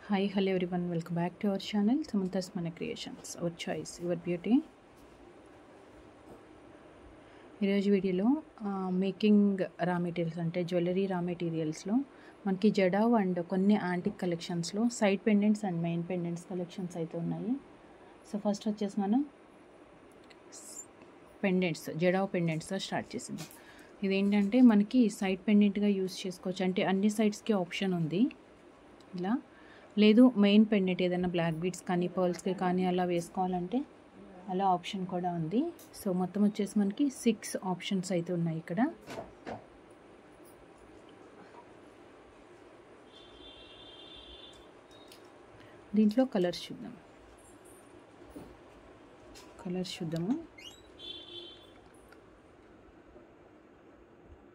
Hi, hello everyone. Welcome back to our channel, Samantha's Mana Creations. Our choice, your beauty. ఈరోజు వీడియోలో making రా materials అంటే jewellery raw మెటీరియల్స్లో మనకి jadau and కొన్ని యాంటిక్ కలెక్షన్స్లో side pendants and main pendants collections అయితే ఉన్నాయి. సో ఫస్ట్ వచ్చేసి మనం పెండెంట్స్ జడావ్ పెండెంట్స్తో స్టార్ట్ చేసింది. ఇదేంటంటే మనకి సైడ్ పెండెంట్గా యూస్ చేసుకోవచ్చు, అంటే అన్ని సైడ్స్కి ఆప్షన్ ఉంది. ఇలా లేదు మెయిన్ పెండెంట్ ఏదైనా బ్లాక్ బీడ్స్ కానీ పర్ల్స్కి కానీ అలా వేసుకోవాలంటే అలా ఆప్షన్ కూడా ఉంది. సో మొత్తం వచ్చేసి మనకి 6 ఆప్షన్స్ అయితే ఉన్నాయి ఇక్కడ. దీంట్లో కలర్స్ చూద్దాము.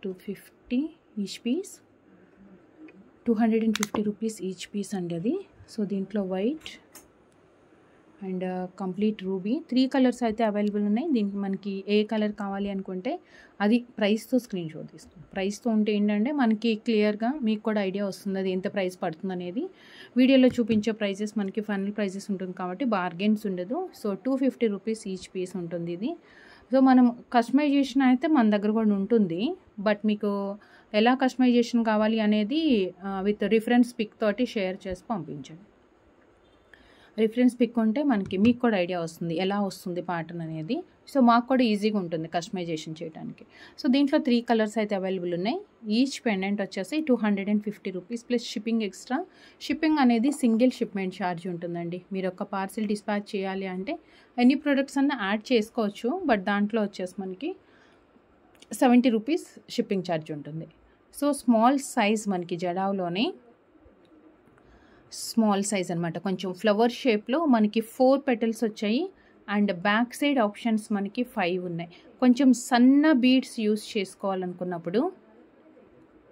250 each piece, 250 rupees each piece అండి అది. సో దీంట్లో white and complete ruby 3 colours అయితే అవైలబుల్ ఉన్నాయి. దీనికి మనకి ఏ కలర్ కావాలి అనుకుంటే అది ప్రైస్తో స్క్రీన్ షాట్ తీసుకోండి. ప్రైస్తో ఉంటే ఏంటంటే మనకి క్లియర్గా మీకు కూడా ఐడియా వస్తుంది అది ఎంత ప్రైస్ పడుతుంది అనేది. వీడియోలో చూపించే ప్రైజెస్ మనకి ఫైనల్ ప్రైజెస్ ఉంటుంది కాబట్టి బార్గెన్స్ ఉండదు. సో 250 రూపీస్ ఈచ్ పీస్ ఉంటుంది ఇది. సో మనం కస్టమైజేషన్ అయితే మన దగ్గర కూడా ఉంటుంది, బట్ మీకు ఎలా కస్టమైజేషన్ కావాలి అనేది విత్ రిఫరెన్స్ పిక్ తోటి షేర్ చేసి పంపించండి. రిఫరెన్స్ పిక్ ఉంటే మీకు కూడా ఐడియా వస్తుంది ఎలా వస్తుంది ప్యాటర్న్ అనేది. సో మాకు కూడా ఈజీగా ఉంటుంది కస్టమైజేషన్ చేయడానికి. సో దీంట్లో 3 కలర్స్ అయితే అవైలబుల్ ఉన్నాయి. ఈచ్ పెండెంట్ వచ్చేసి 250 rupees plus shipping extra. Shipping అనేది సింగిల్ షిప్మెంట్ ఛార్జ్ ఉంటుందండి. మీరు ఒక పార్సిల్ డిస్పాచ్ చేయాలి అంటే ఎన్ని ప్రొడక్ట్స్ అన్నా యాడ్ చేసుకోవచ్చు, బట్ దాంట్లో వచ్చేసి మనకి 70 రూపీస్ షిప్పింగ్ ఛార్జ్ ఉంటుంది. సో స్మాల్ సైజ్ మనకి జడావ్లోనే స్మాల్ సైజ్ అనమాట, కొంచెం ఫ్లవర్ షేప్లో మనకి 4 పెటల్స్ వచ్చాయి అండ్ బ్యాక్ సైడ్ ఆప్షన్స్ మనకి 5 ఉన్నాయి. కొంచెం సన్న బీడ్స్ యూస్ చేసుకోవాలనుకున్నప్పుడు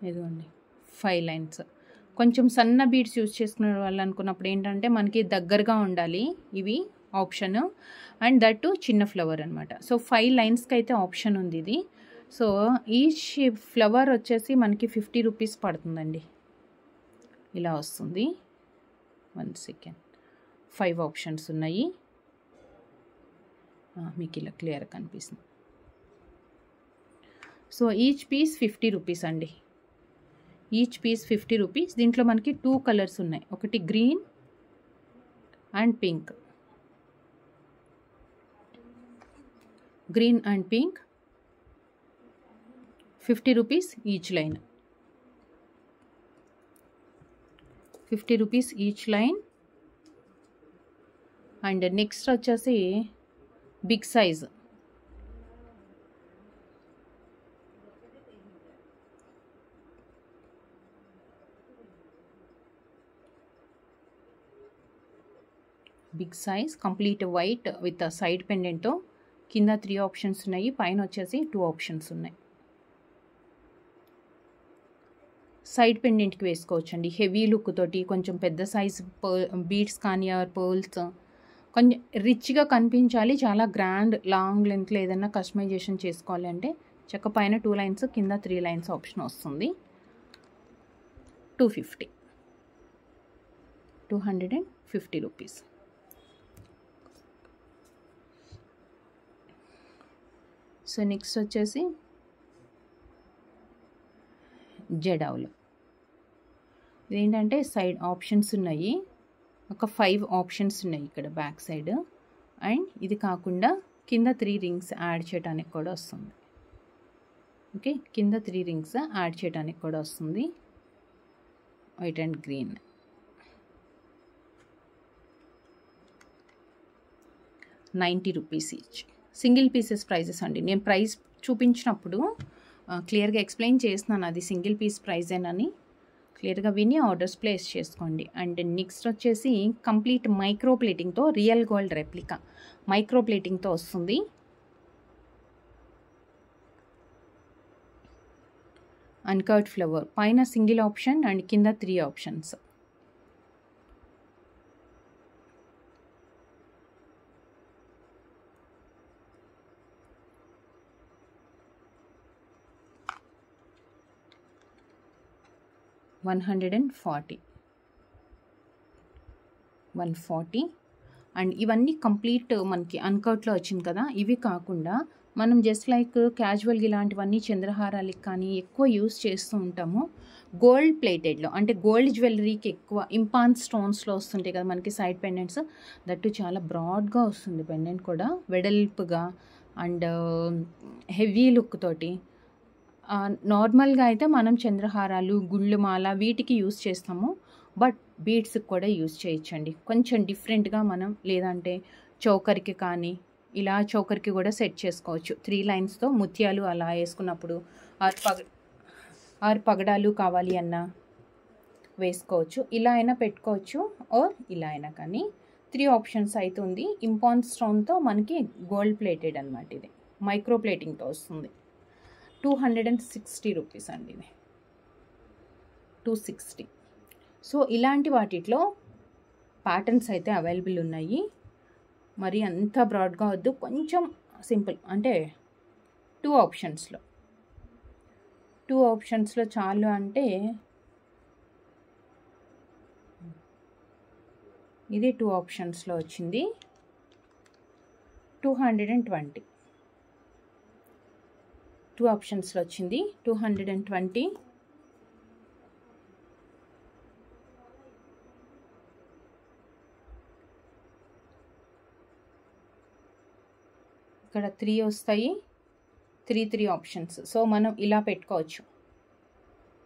ఇదిగోండి 5 లైన్స్. కొంచెం సన్న బీడ్స్ యూస్ చేసుకునే వాళ్ళు అనుకున్నప్పుడు ఏంటంటే మనకి దగ్గరగా ఉండాలి ఇవి ఆప్షన్, అండ్ దట్ చిన్న ఫ్లవర్ అనమాట. సో 5 లైన్స్కి అయితే ఆప్షన్ ఉంది ఇది. సో ఈచ్ ఫ్లవర్ వచ్చేసి మనకి 50 రూపీస్ పడుతుందండి. ఇలా వస్తుంది. 1 సెకండ్. 5 ఆప్షన్స్ ఉన్నాయి. మీకు ఇలా క్లియర్ కనిపిస్తుంది. సో ఈచ్ పీస్ 50 రూపీస్ అండి. Each piece 50 rupees. దీంట్లో మనకి 2 కలర్స్ ఉన్నాయి, ఒకటి green and pink. Green and pink 50 rupees each line. 50 rupees each line. And next వచ్చేసి big size. Big size complete white with side పెండెంట్తో. కింద 3 options ఉన్నాయి, పైన వచ్చేసి 2 ఆప్షన్స్ ఉన్నాయి. సైడ్ పెండెంట్కి వేసుకోవచ్చండి. హెవీ లుక్ తోటి కొంచెం పెద్ద సైజ్ బీడ్స్ కానీ ఆర్ పర్ల్స్ కొంచెం రిచ్గా కనిపించాలి, చాలా గ్రాండ్ లాంగ్ లెంత్లో ఏదైనా కస్టమైజేషన్ చేసుకోవాలి అంటే చక్క పైన 2 లైన్స్ కింద 3 లైన్స్ ఆప్షన్ వస్తుంది. 250 రూపీస్. సో నెక్స్ట్ వచ్చేసి జడావ్లో ఇదేంటంటే సైడ్ ఆప్షన్స్ ఉన్నాయి, ఒక 5 ఆప్షన్స్ ఉన్నాయి ఇక్కడ బ్యాక్ సైడ్. అండ్ ఇది కాకుండా కింద 3 రింగ్స్ యాడ్ చేయడానికి కూడా వస్తుంది. ఓకే, కింద 3 రింగ్స్ యాడ్ చేయడానికి కూడా వస్తుంది. White and green. ₹90 each. Single pieces prices అండి. నేను ప్రైస్ చూపించినప్పుడు క్లియర్గా ఎక్స్ప్లెయిన్ చేస్తున్నాను అది సింగిల్ పీస్ ప్రైజేనని. క్లియర్గా విని ఆర్డర్స్ ప్లేస్ చేసుకోండి. అండ్ నెక్స్ట్ వచ్చేసి కంప్లీట్ మైక్రో ప్లేటింగ్తో రియల్ గోల్డ్ రెప్లికా మైక్రో ప్లేటింగ్తో వస్తుంది. అన్కట్ ఫ్లవర్ పైన సింగిల్ ఆప్షన్ అండ్ కింద 3 ఆప్షన్స్. $140. 140. అండ్ ఇవన్నీ కంప్లీట్ మనకి అన్కట్లో వచ్చింది కదా. ఇవి కాకుండా మనం జస్ట్ లైక్ క్యాజువల్గా ఇలాంటివన్నీ చంద్రహారాలకి కానీ ఎక్కువ యూస్ చేస్తూ ఉంటాము. గోల్డ్ ప్లేటెడ్లో అంటే గోల్డ్ జ్యువెలరీకి ఎక్కువ ఇంపాన్ స్టోన్స్లో వస్తుంటాయి కదా మనకి సైడ్ పెండెంట్స్. దట్టు చాలా బ్రాడ్గా వస్తుంది పెండెంట్ కూడా, వెడల్పుగా అండ్ హెవీ లుక్ తోటి. నార్మల్గా అయితే మనం చంద్రహారాలు, గుళ్ళు మాల వీటికి యూస్ చేస్తాము. బట్ బీడ్స్కి కూడా యూస్ చేయొచ్చండి. కొంచెం డిఫరెంట్గా మనం, లేదంటే చౌకర్కి కానీ ఇలా చౌకర్కి కూడా సెట్ చేసుకోవచ్చు. 3 లైన్స్తో ముత్యాలు అలా వేసుకున్నప్పుడు ఆరు పగడాలు కావాలి అన్నా వేసుకోవచ్చు. ఇలా అయినా పెట్టుకోవచ్చు ఆర్ ఇలా అయినా, కానీ 3 ఆప్షన్స్ అవుతుంది. ఇంపాన్ స్టోన్తో మనకి గోల్డ్ ప్లేటెడ్ అనమాట. ఇది మైక్రో ప్లేటింగ్తో వస్తుంది. 260 రూపీస్ అండి ఇది, 260. సో ఇలాంటి వాటిలో ప్యాటర్న్స్ అయితే అవైలబుల్ ఉన్నాయి. మరి అంత బ్రాడ్గా వద్దు, కొంచెం సింపుల్ అంటే 2 ఆప్షన్స్లో చాలు. అంటే ఇది 2 ఆప్షన్స్లో వచ్చింది, 220. 2 ఆప్షన్స్లో వచ్చింది 220. ఇక్కడ 3 వస్తాయి, 3 ఆప్షన్స్. సో మనం ఇలా పెట్టుకోవచ్చు.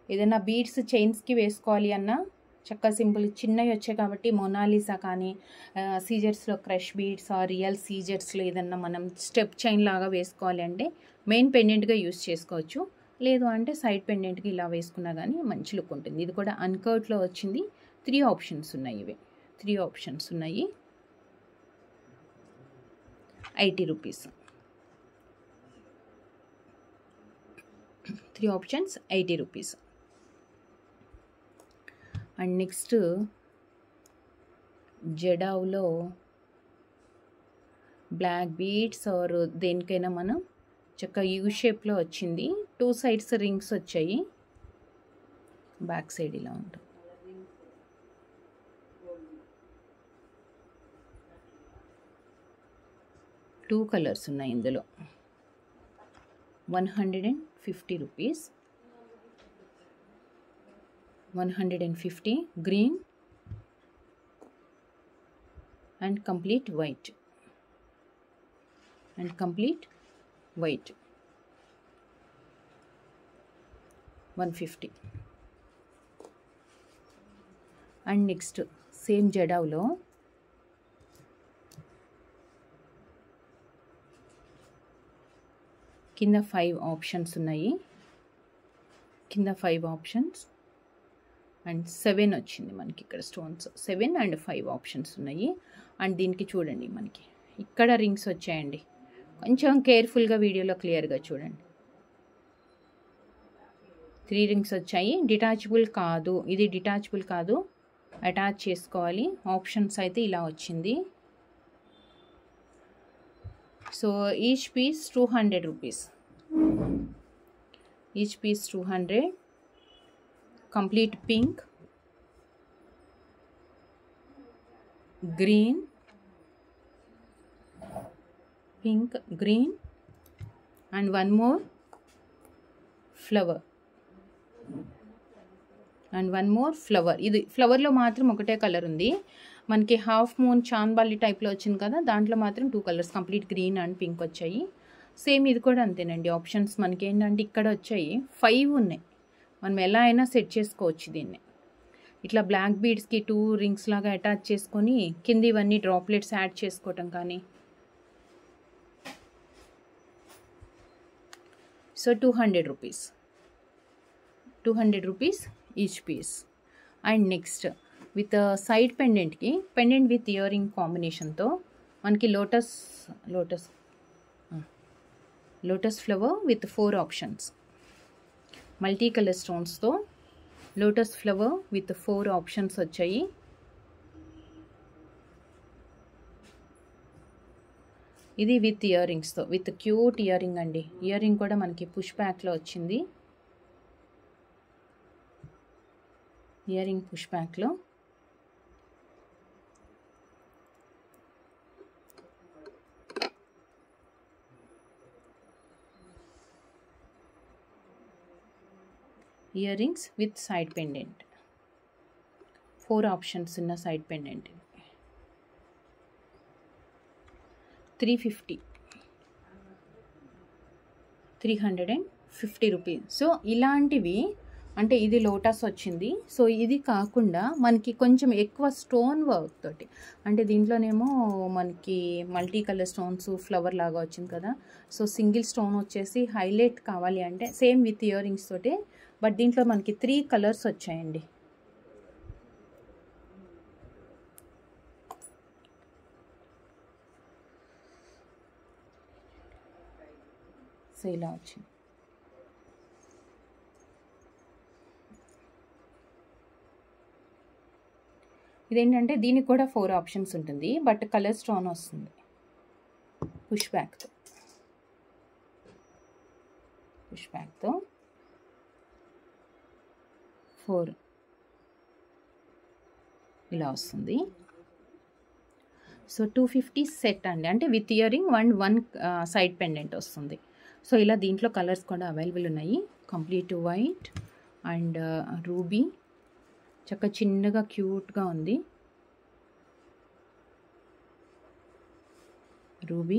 ఏదైనా బీడ్స్ చైన్స్కి వేసుకోవాలి అన్నా చక్కగా సింపుల్ చిన్నవి వచ్చాయి కాబట్టి మొనాలిసా కానీ సీజర్స్లో క్రష్ బీడ్స్ ఆర్ రియల్ సీజర్స్లో ఏదన్నా మనం స్టెప్ చైన్ లాగా వేసుకోవాలి అంటే మెయిన్ పెండెంట్గా యూస్ చేసుకోవచ్చు. లేదు అంటే సైడ్ పెండెంట్కి ఇలా వేసుకున్నా కానీ మంచి లుక్ ఉంటుంది. ఇది కూడా అన్కర్ట్లో వచ్చింది. 3 ఆప్షన్స్ ఉన్నాయి. ఇవి 3 ఆప్షన్స్ ఉన్నాయి. 80 rupees. 3 options 80 rupees. And next జడావ్లో బ్లాక్ బీడ్స్ ఆర్ దేనికైనా మనం చక్కగా యూ షేప్లో వచ్చింది. 2 సైడ్స్ రింగ్స్ వచ్చాయి. బ్యాక్ సైడ్ ఇలా ఉంటుంది. టూ కలర్స్ ఉన్నాయి ఇందులో. 150 rupees. 150 green and complete white. 150. And next same జడావ్లో కింద 5 ఆప్షన్స్ ఉన్నాయి. కింద 5 ఆప్షన్స్ అండ్ 7 వచ్చింది మనకి ఇక్కడ స్టోన్స్. 7 అండ్ 5 ఆప్షన్స్ ఉన్నాయి. అండ్ దీనికి చూడండి మనకి ఇక్కడ రింగ్స్ వచ్చాయండి. కొంచెం కేర్ఫుల్గా వీడియోలో క్లియర్గా చూడండి. 3 రింగ్స్ వచ్చాయి. డిటాచబుల్ కాదు, ఇది డిటాచబుల్ కాదు, అటాచ్ చేసుకోవాలి. ఆప్షన్స్ అయితే ఇలా వచ్చింది. So each piece 200 rupees. Each piece 200. Complete pink, green, pink, green and one more flower. ఇది ఫ్లవర్లో మాత్రం ఒకటే కలర్ ఉంది. మనకి హాఫ్ మూన్ చాంద్బాలి టైప్లో వచ్చింది కదా, దాంట్లో మాత్రం 2 colours complete green and pink వచ్చాయి. సేమ్ ఇది కూడా అంతేనండి. ఆప్షన్స్ మనకి ఏంటంటే ఇక్కడ వచ్చాయి 5 ఉన్నాయి. మనం ఎలా అయినా సెట్ చేసుకోవచ్చు దీన్ని. ఇట్లా బ్లాక్ బీడ్స్కి 2 రింగ్స్ లాగా అటాచ్ చేసుకొని కింద ఇవన్నీ డ్రాప్లెట్స్ యాడ్ చేసుకోవటం కానీ. So 200 rupees. 200 rupees each piece. And next with side పెండెంట్కి పెండెంట్ విత్ ఇయర్ రింగ్ కాంబినేషన్తో మనకి lotus flower with 4 options. Multi colour స్టోన్స్తో లోటస్ ఫ్లవర్ విత్ 4 ఆప్షన్స్ వచ్చాయి. ఇది with earring, with cute earring అండి. Earring కూడా మనకి push బ్యాక్లో వచ్చింది. ఇయర్ రింగ్ పుష్ బ్యాక్లో ear rings with side pendant. 4 options ఉన్న సైడ్ పెండెంట్. 350 రూపీస్. సో ఇలాంటివి అంటే ఇది లోటస్ వచ్చింది. సో ఇది కాకుండా మనకి కొంచెం ఎక్కువ స్టోన్ వర్క్ తోటి, అంటే దీంట్లోనేమో మనకి మల్టీ కలర్ స్టోన్స్ ఫ్లవర్ లాగా వచ్చింది కదా. సో సింగిల్ స్టోన్ వచ్చేసి హైలైట్ కావాలి అంటే సేమ్ విత్ ఇయర్ రింగ్స్ తోటి, బట్ దీంట్లో మనకి 3 కలర్స్ వచ్చాయండి. సో ఇలా వచ్చింది. ఇదేంటంటే దీనికి కూడా 4 ఆప్షన్స్ ఉంటుంది, బట్ కలర్ స్టోన్ వస్తుంది. పుష్ బ్యాక్తో పుష్బ్యాక్తో 4 ఇలా వస్తుంది. సో 250 సెట్ అండి, అంటే with earring one side pendant వస్తుంది. సో ఇలా దీంట్లో కలర్స్ కూడా అవైలబుల్ ఉన్నాయి. కంప్లీట్ వైట్ అండ్ రూబీ, చక్కగా చిన్నగా క్యూట్గా ఉంది రూబీ.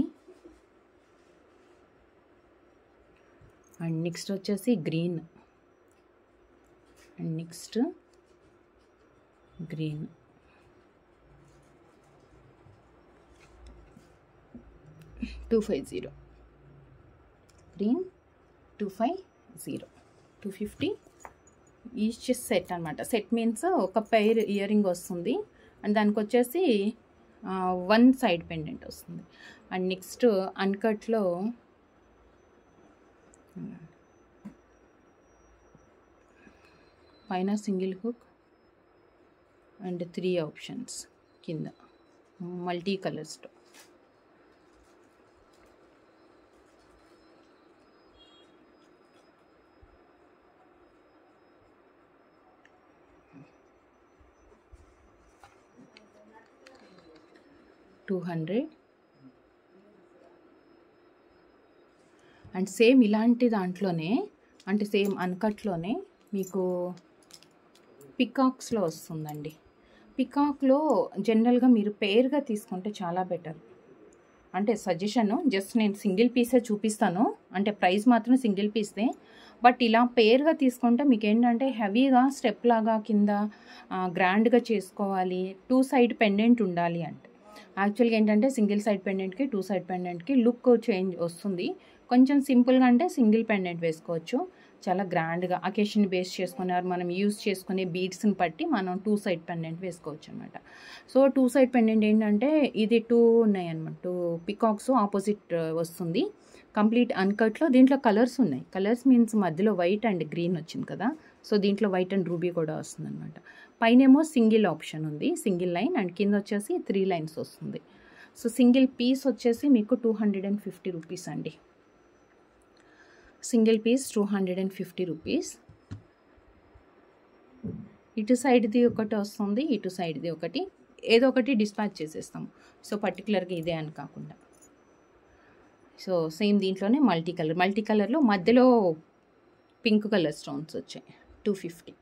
అండ్ నెక్స్ట్ వచ్చేసి green, and next green. $250 green, 250, 250 each set అనమాట. సెట్ మీన్స్ ఒక పెయిర్ ఇయర్ రింగ్ వస్తుంది, అండ్ దానికి వచ్చేసి 1 సైడ్ పెండెంట్ వస్తుంది. అండ్ నెక్స్ట్ అన్కట్లో పైన సింగిల్ హుక్ అండ్ 3 ఆప్షన్స్ కింద మల్టీ కలర్స్తో. $200. అండ్ సేమ్ ఇలాంటి దాంట్లోనే, అంటే సేమ్ అన్కట్లోనే మీకు పికాక్స్లో వస్తుందండి. పికాక్లో జనరల్గా మీరు పేర్గా తీసుకుంటే చాలా బెటర్. అంటే సజెషను, జస్ట్ నేను సింగిల్ పీసే చూపిస్తాను, అంటే ప్రైస్ మాత్రం సింగిల్ పీసే. బట్ ఇలా పేర్గా తీసుకుంటే మీకు ఏంటంటే హెవీగా స్టెప్ లాగా కింద గ్రాండ్గా చేసుకోవాలి, 2 సైడ్ పెండెంట్ ఉండాలి. అంటే యాక్చువల్గా ఏంటంటే సింగిల్ సైడ్ పెండెంట్కి 2 సైడ్ పెండెంట్కి లుక్ చేంజ్ వస్తుంది. కొంచెం సింపుల్గా అంటే సింగిల్ పెండెంట్ వేసుకోవచ్చు, చాలా గ్రాండ్గా అకేషన్ బేస్ చేసుకున్నారు మనం యూస్ చేసుకునే బీడ్స్ని బట్టి మనం 2 సైడ్ పెండెంట్ వేసుకోవచ్చు అనమాట. సో 2 సైడ్ పెండెంట్ ఏంటంటే ఇది 2 ఉన్నాయన్నమాట, 2 పికాక్స్ ఆపోజిట్ వస్తుంది. కంప్లీట్ అన్కట్లో దీంట్లో కలర్స్ ఉన్నాయి. కలర్స్ మీన్స్ మధ్యలో వైట్ అండ్ గ్రీన్ వచ్చింది కదా, సో దీంట్లో వైట్ అండ్ రూబీ కూడా వస్తుంది అనమాట. పైనేమో సింగిల్ ఆప్షన్ ఉంది, సింగిల్ లైన్, అండ్ కింద వచ్చేసి 3 లైన్స్ వస్తుంది. సో సింగిల్ పీస్ వచ్చేసి మీకు $250 అండి. Single piece $250. ఇటు సైడ్ది ఒకటి వస్తుంది, ఇటు సైడ్ది ఒకటి, ఏదో ఒకటి డిస్పాచ్ చేసేస్తాము. సో పర్టికులర్గా ఇదే అని కాకుండా. సో సేమ్ దీంట్లోనే మల్టీ కలర్లో మధ్యలో పింక్ కలర్ స్టోన్స్ వచ్చాయి. 250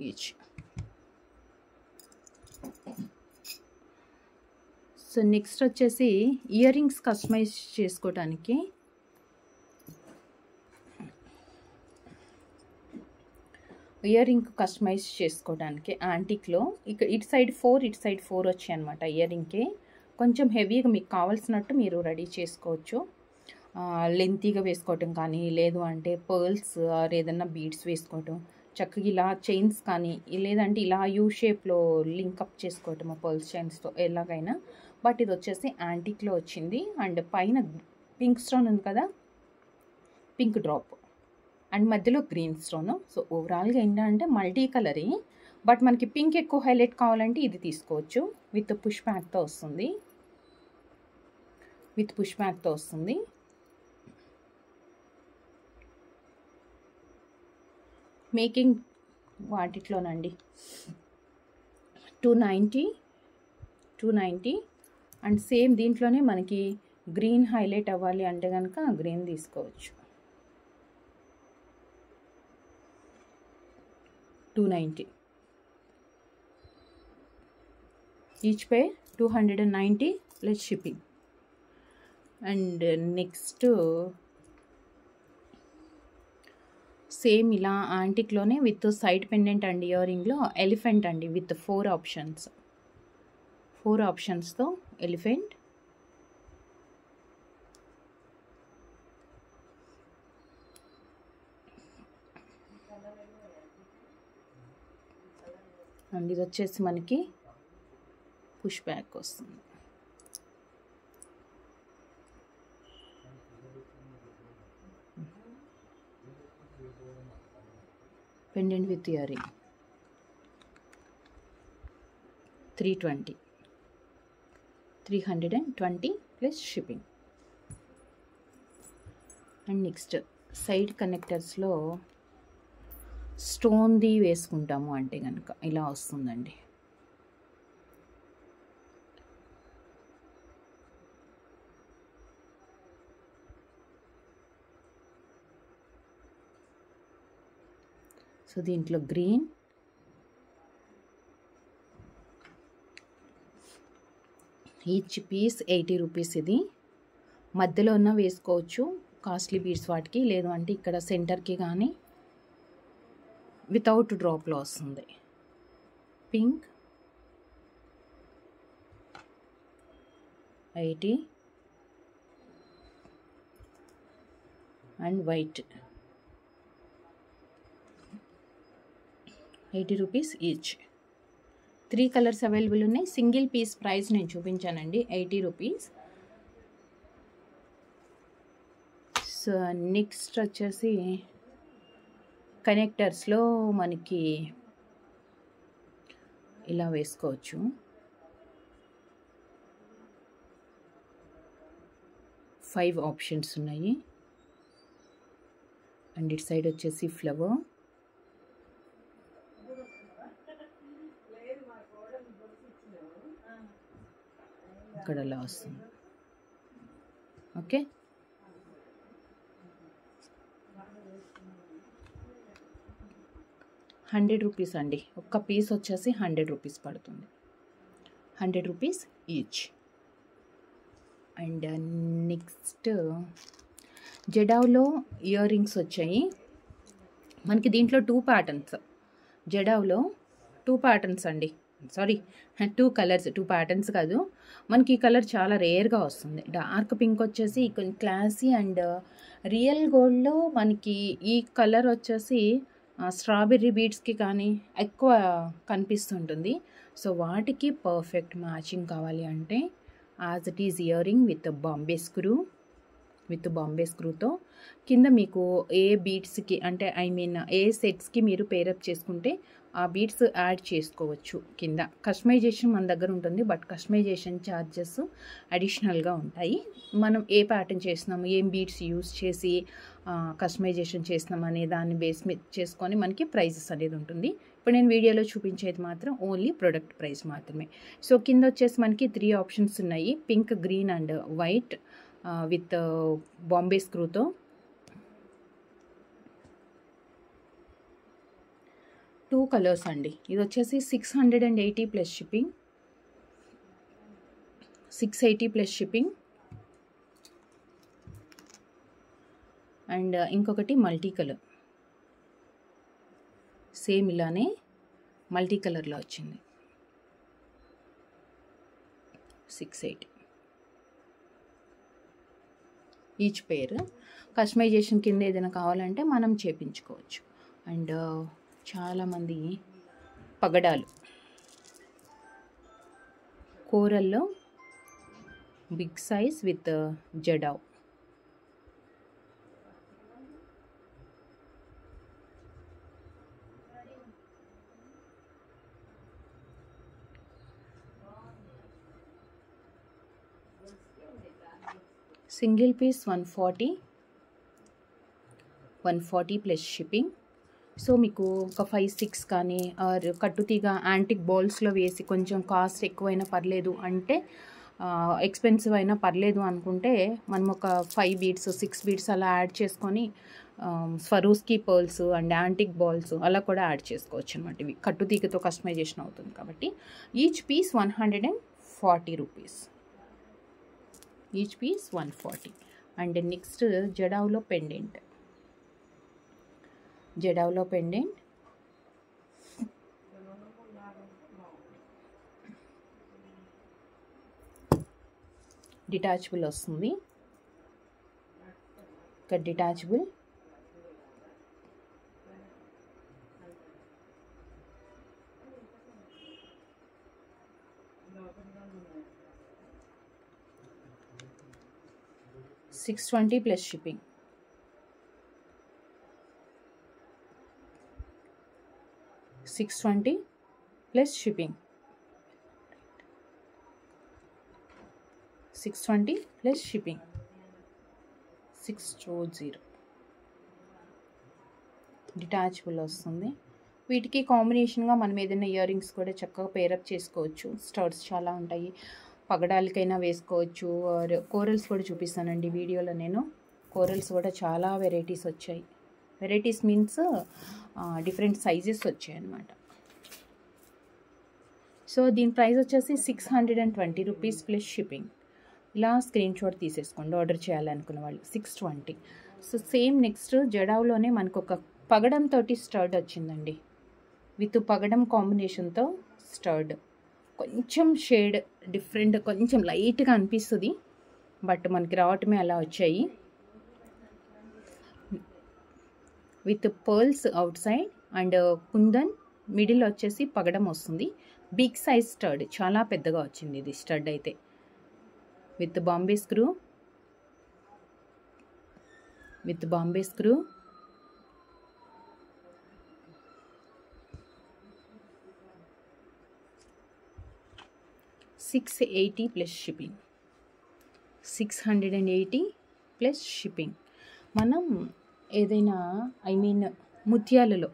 ఈచ్. సో నెక్స్ట్ వచ్చేసి ఇయర్ రింగ్స్ కస్టమైజ్ చేసుకోవడానికి యాంటిక్లో ఇక్కడ ఇటు సైడ్ 4 వచ్చాయి అనమాట. ఇయర్ రింగ్కి కొంచెం హెవీగా మీకు కావాల్సినట్టు మీరు రెడీ చేసుకోవచ్చు. లెంతీగా వేసుకోవటం కానీ, లేదు అంటే పర్ల్స్ ఏదన్నా బీడ్స్ వేసుకోవటం, చక్కగా ఇలా చైన్స్ కానీ, లేదంటే ఇలా యూ షేప్లో లింకప్ చేసుకోవటం పర్ల్స్ చైన్స్తో ఎలాగైనా. బట్ ఇది వచ్చేసి యాంటిక్లో వచ్చింది, అండ్ పైన పింక్ స్టోన్ ఉంది కదా, పింక్ డ్రాప్, అండ్ మధ్యలో గ్రీన్ స్టోన్. సో ఓవరాల్గా ఏంటంటే మల్టీ కలరీ, బట్ మనకి పింక్ ఎక్కువ హైలైట్ కావాలంటే ఇది తీసుకోవచ్చు. విత్ పుష్ బ్యాక్తో వస్తుంది. మేకింగ్ వాటిట్లోనండి 290. అండ్ సేమ్ దీంట్లోనే మనకి గ్రీన్ హైలైట్ అవ్వాలి అంటే కనుక గ్రీన్ తీసుకోవచ్చు. 290. Each pair 290 plus shipping. And next same ఇలా యాంటిక్లోనే with side pendant and ear రింగ్లో ఎలిఫెంట్ అండి, విత్ 4 ఆప్షన్స్తో ఎలిఫెంట్. అండ్ ఇది వచ్చేసి మనకి పుష్ బ్యాక్ వస్తుంది. Pendant with earring 320 plus shipping. And next side కనెక్టర్స్లో స్టోన్ది వేసుకుంటాము అంటే కనుక ఇలా వస్తుందండి. సో దీంట్లో గ్రీన్, ఈచ్ పీస్ 80 రూపీస్. ఇది మధ్యలో ఉన్న వేసుకోవచ్చు కాస్ట్లీ బీడ్స్ వాటికి, లేదు అంటే ఇక్కడ సెంటర్కి కానీ వితౌట్ డ్రాప్లో వస్తుంది. Pink 80 and white 80 rupees each. 3 colours available ఉన్నాయి. సింగిల్ పీస్ ప్రైస్ నేను చూపించానండి, 80 రూపీస్. సో నెక్స్ట్ వచ్చేసి కనెక్టర్స్లో మనకి ఇలా వేసుకోవచ్చు. ఫైవ్ ఆప్షన్స్ ఉన్నాయి. అండ్ ఇటు సైడ్ వచ్చేసి ఫ్లవర్, ఇక్కడ అలా వస్తుంది. ఓకే, ₹100 అండి. ఒక్క పీస్ వచ్చేసి 100 రూపీస్ పడుతుంది. 100 రూపీస్ ఈచ్. అండ్ నెక్స్ట్ జడావ్లో ఇయర్ రింగ్స్ వచ్చాయి మనకి. దీంట్లో 2 ప్యాటర్న్స్, జడావ్లో 2 ప్యాటర్న్స్ అండి. సారీ, 2 కలర్స్, 2 ప్యాటర్న్స్ కాదు. మనకి ఈ కలర్ చాలా రేర్గా వస్తుంది. డార్క్ పింక్ వచ్చేసి కొంచెం క్లాసీ, అండ్ రియల్ గోల్డ్లో మనకి ఈ కలర్ వచ్చేసి స్ట్రాబెర్రీ బీడ్స్కి కానీ ఎక్కువ కనిపిస్తుంటుంది. సో వాటికి పర్ఫెక్ట్ మ్యాచింగ్ కావాలి అంటే as it is earring with Bombay స్క్రూతో కింద మీకు ఏ బీడ్స్కి అంటే ఏ సెట్స్కి మీరు పేరప్ చేసుకుంటే ఆ బీడ్స్ యాడ్ చేసుకోవచ్చు. కింద కస్టమైజేషన్ మన దగ్గర ఉంటుంది, బట్ కస్టమైజేషన్ ఛార్జెస్ అడిషనల్గా ఉంటాయి. మనం ఏ ప్యాటర్న్ చేస్తున్నాము, ఏం బీడ్స్ యూస్ చేసి కస్టమైజేషన్ చేస్తున్నాం అనే దాన్ని బేస్ చేసుకొని మనకి ప్రైజెస్ అనేది ఉంటుంది. ఇప్పుడు నేను వీడియోలో చూపించేది మాత్రం ఓన్లీ ప్రొడక్ట్ ప్రైస్ మాత్రమే. సో కింద వచ్చేసి మనకి 3 ఆప్షన్స్ ఉన్నాయి, pink, green and white with Bombay స్క్రూతో. టూ కలర్స్ అండి. ఇది వచ్చేసి 680 plus shipping, 680 plus shipping. And ఇంకొకటి మల్టీ కలర్, సేమ్ ఇలానే మల్టీ కలర్లో వచ్చింది, 680 ఈచ్ పేర్. కస్టమైజేషన్ కింద ఏదైనా కావాలంటే మనం చేపించుకోవచ్చు. అండ్ చాలామంది పగడాలు కోరల్లో big size with jadau. Single piece 140 plus shipping. So మీకు ఒక 5-6 కానీ ఆర్ కట్టుతీగా యాంటిక్ బాల్స్లో వేసి కొంచెం కాస్ట్ ఎక్కువైనా పర్లేదు అంటే, ఎక్స్పెన్సివ్ అయినా పర్లేదు అనుకుంటే మనం ఒక 5 బీడ్స్ 6 బీడ్స్ అలా యాడ్ చేసుకొని Swarovski pearls and antique balls అలా కూడా యాడ్ చేసుకోవచ్చు అనమాట. ఇవి కట్టుతీగతో కస్టమైజేషన్ అవుతుంది కాబట్టి each piece 140 rupees. Each piece 140. And next జడావులో పెండెంట్. జడావులో పెండెంట్ డిటాచబుల్ వస్తుంది. ఇక్కడ detachable $620 plus shipping. $620 plus shipping. 620 plus shipping. 620 detachable వస్తుంది. వీటికి కాంబినేషన్గా మనం ఏదైనా ఇయర్ రింగ్స్ కూడా చక్కగా పేరప్ చేసుకోవచ్చు. స్టడ్స్ చాలా ఉంటాయి, పగడాలకైనా వేసుకోవచ్చు. కోరల్స్ కూడా చూపిస్తానండి వీడియోలో. నేను కోరల్స్ కూడా చాలా వెరైటీస్ వచ్చాయి. వెరైటీస్ మీన్స్ డిఫరెంట్ సైజెస్ వచ్చాయి అన్నమాట. సో దీని ప్రైస్ వచ్చేసి 620 రూపీస్ ప్లస్ షిప్పింగ్. ఇలా స్క్రీన్ షాట్ తీసేసుకోండి ఆర్డర్ చేయాలనుకున్న వాళ్ళు. 620. సో సేమ్ నెక్స్ట్ జడావులోనే మనకు ఒక పగడం తోటి స్టర్డ్ వచ్చిందండి. విత్ పగడం కాంబినేషన్తో స్టర్డ్. కొంచెం షేడ్ డిఫరెంట్, కొంచెం లైట్గా అనిపిస్తుంది, బట్ మనకి రావటమే అలా వచ్చాయి. With pearls out side and kundan middle వచ్చేసి పగడం వస్తుంది. బిగ్ సైజ్ స్టర్డ్, చాలా పెద్దగా వచ్చింది ఇది స్టడ్ అయితే. With Bombay screw, with Bombay screw. $680 plus shipping. 680 plus shipping. మనం ఏదైనా ముత్యాలలో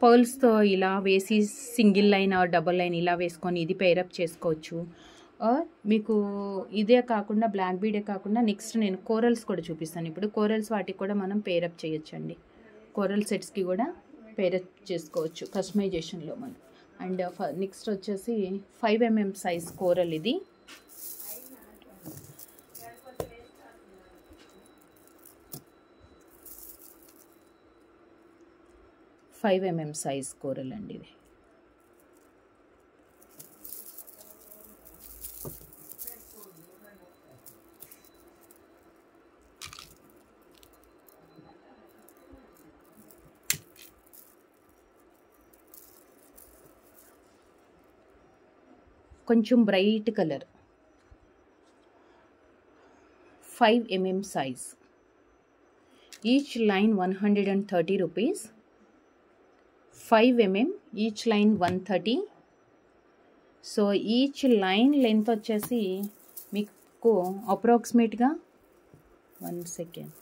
పర్ల్స్తో ఇలా వేసి single line or double line ఇలా వేసుకొని ఇది పేరప్ చేసుకోవచ్చు. ఆర్ మీకు ఇదే కాకుండా బ్లాక్ బీడే కాకుండా నెక్స్ట్ నేను కోరల్స్ కూడా చూపిస్తాను. ఇప్పుడు కోరల్స్ వాటికి కూడా మనం పేరప్ చేయొచ్చండి. కోరల్ సెట్స్కి కూడా పేరప్ చేసుకోవచ్చు కస్టమైజేషన్లో మనం. అండ్ నెక్స్ట్ వచ్చేసి 5mm సైజ్ కోరల్. ఇది 5mm సైజ్ కోరల్ అండి. ఇది కొంచెం bright colour. 5mm size. Each line 130 rupees. 5mm each line 130. So each line length వచ్చేసి మీకు అప్రాక్సిమేట్గా 1 సెకండ్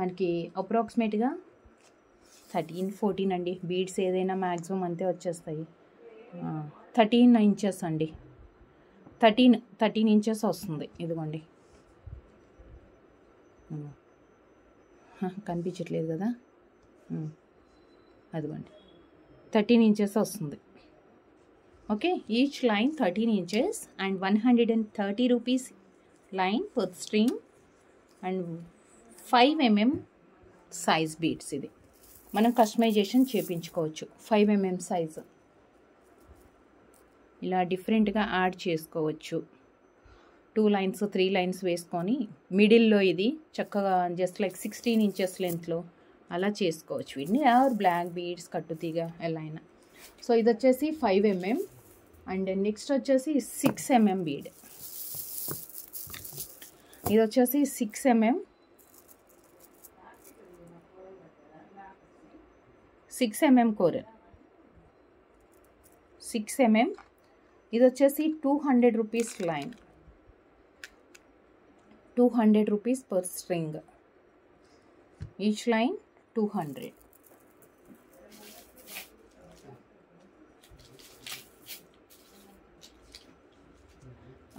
మనకి అప్రాక్సిమేట్గా 13-14 అండి. బీడ్స్ ఏదైనా మ్యాక్సిమం అంతే వచ్చేస్తాయి. 13 ఇంచెస్ అండి. 13 ఇంచెస్ వస్తుంది. ఇదిగోండి, కనిపించట్లేదు కదా, అదిగోండి 13 ఇంచెస్ వస్తుంది. Okay, each line 13 inches and 130 rupees line per string and 5mm size beads. ఇది మనం కస్టమైజేషన్ చేయించుకోవచ్చు. 5mm సైజు ఇలా డిఫరెంట్గా యాడ్ చేసుకోవచ్చు. 2 లైన్స్ 3 లైన్స్ వేసుకొని మిడిల్లో ఇది చక్కగా జస్ట్ లైక్ 16 ఇంచెస్ లెంత్లో అలా చేసుకోవచ్చు వీటిని. ఆర్ బ్లాక్ బీడ్స్, కట్టుతీగ ఎలా అయినా. సో ఇది వచ్చేసి 5mm. అండ్ నెక్స్ట్ వచ్చేసి 6mm బీడ్. ఇది వచ్చేసి 6mm. 6mm coral. 6mm. ఇది వచ్చేసి 200 rupees line. 200 rupees per string. Each line 200.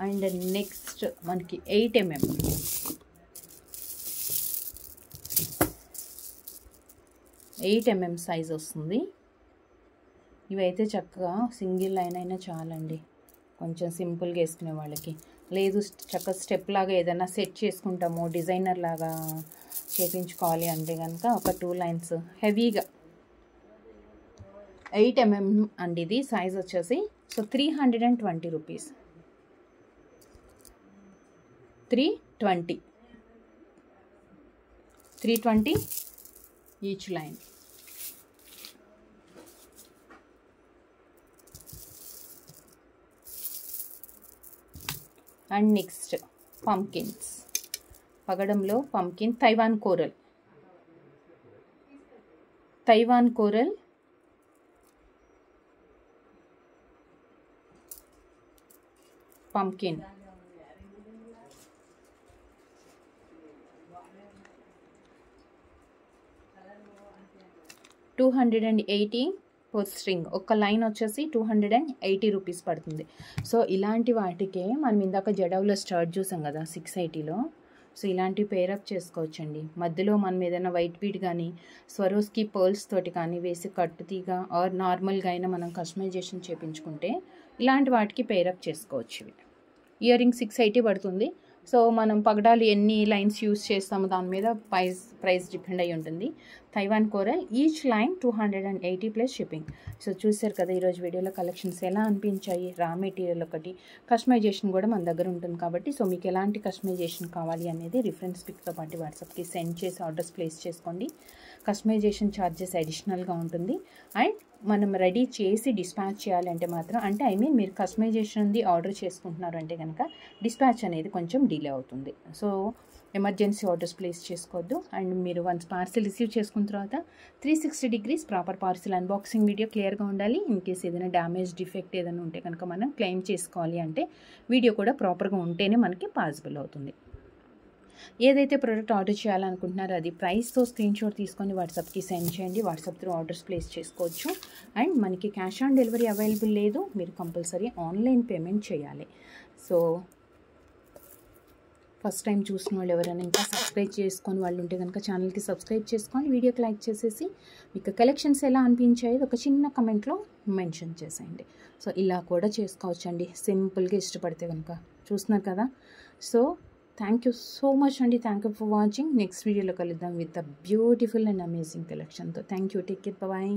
And next మనకి 8mm, 8mm సైజ్ వస్తుంది. ఇవైతే చక్కగా సింగిల్ లైన్ అయినా చాలండి, కొంచెం సింపుల్గా వేసుకునే వాళ్ళకి. లేదు చక్కగా స్టెప్ లాగా ఏదైనా సెట్ చేసుకుంటాము, డిజైనర్ లాగా చేపించుకోవాలి అంటే కనుక ఒక 2 లైన్స్ హెవీగా. 8mm అండి ఇది సైజ్ వచ్చేసి. So 320 rupees, 320 each line. And next pumpkins, పగడంలో pumpkin, Taiwan coral pumpkin. $280 per string. ఒక లైన్ వచ్చేసి 280 రూపీస్ పడుతుంది. సో ఇలాంటి వాటికే మనం ఇందాక జడవులో స్టార్ట్ చూసాం కదా 680లో. సో ఇలాంటివి పేరప్ చేసుకోవచ్చండి. మధ్యలో మనం ఏదైనా వైట్ బీడ్ కానీ స్వరోస్కి పర్ల్స్ తోటి కానీ వేసి కట్టుతీగా ఆర్ నార్మల్గా అయినా మనం కస్టమైజేషన్ చేయించుకుంటే ఇలాంటి వాటికి పేరప్ చేసుకోవచ్చు. ఇయర్ రింగ్ 680 పడుతుంది. సో మనం పగడాలు ఎన్ని లైన్స్ యూస్ చేస్తామో దాని మీద ప్రైస్ డిపెండ్ అయి ఉంటుంది. Taiwan coral each line 280 plus shipping. So చూసారు కదా ఈరోజు వీడియోలో కలెక్షన్స్ ఎలా అనిపించాయి. రా మెటీరియల్ ఒకటి, కస్టమైజేషన్ కూడా మన దగ్గర ఉంటుంది కాబట్టి సో మీకు ఎలాంటి కస్టమైజేషన్ కావాలి అనేది రిఫరెన్స్ పిక్తో పాటు వాట్సాప్కి సెండ్ చేసి ఆర్డర్స్ ప్లేస్ చేసుకోండి. కస్టమైజేషన్ ఛార్జెస్ అడిషనల్గా ఉంటుంది. అండ్ మనం రెడీ చేసి డిస్పాచ్ చేయాలంటే మాత్రం మీరు కస్టమైజేషన్ది ఆర్డర్ చేసుకుంటున్నారు అంటే కనుక డిస్పాచ్ అనేది కొంచెం డిలే అవుతుంది. సో ఎమర్జెన్సీ ఆర్డర్స్ ప్లేస్ చేసుకోవద్దు. అండ్ మీరు వన్స్ పార్సిల్ రిసీవ్ చేసుకున్న తర్వాత 360 degrees proper parcel unboxing video క్లియర్గా ఉండాలి. ఇన్ కేస్ ఏదైనా డ్యామేజ్ డిఫెక్ట్ ఏదైనా ఉంటే కనుక మనం క్లెయిమ్ చేసుకోవాలి అంటే వీడియో కూడా ప్రాపర్గా ఉంటేనే మనకి పాసిబుల్ అవుతుంది. ఏదైతే ప్రోడక్ట్ ఆర్డర్ చేయాలనుకుంటున్నారో అది ప్రైస్తో స్క్రీన్ షాట్ తీసుకొని వాట్సాప్కి సెండ్ చేయండి. వాట్సాప్ త్రూ ఆర్డర్స్ ప్లేస్ చేసుకోవచ్చు. అండ్ మనకి క్యాష్ ఆన్ డెలివరీ అవైలబుల్ లేదు, మీరు కంపల్సరీ ఆన్లైన్ పేమెంట్ చేయాలి. సో ఫస్ట్ టైం చూసిన వాళ్ళు ఎవరైనా ఇంకా సబ్స్క్రైబ్ చేసుకొని వాళ్ళు ఉంటే కనుక ఛానల్కి సబ్స్క్రైబ్ చేసుకొని వీడియోకి లైక్ చేసేసి మీకు కలెక్షన్స్ ఎలా అనిపించాయి ఒక చిన్న కమెంట్లో మెన్షన్ చేసేయండి. సో ఇలా కూడా చేసుకోవచ్చండి సింపుల్గా ఇష్టపడితే కనుక. చూస్తున్నారు కదా. So thank you so much అండి. Thank you for watching. Next వీడియోలో కలుద్దాం with a beautiful and amazing కలెక్షన్తో. Thank you. Take care. Bye.